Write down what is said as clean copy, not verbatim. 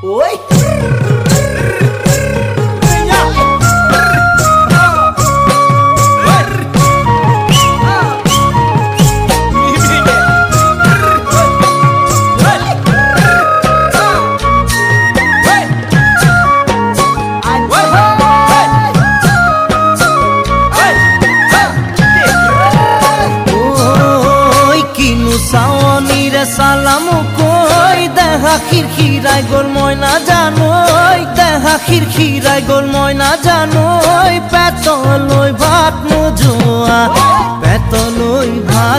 ওই সালামু কই দেখা খিরখিরাই গোল ময়না জানোই দেখা খিরখিরাই গোল ময়না জানোই পেতলই ভাত নোজোয়া পেতলই ভাত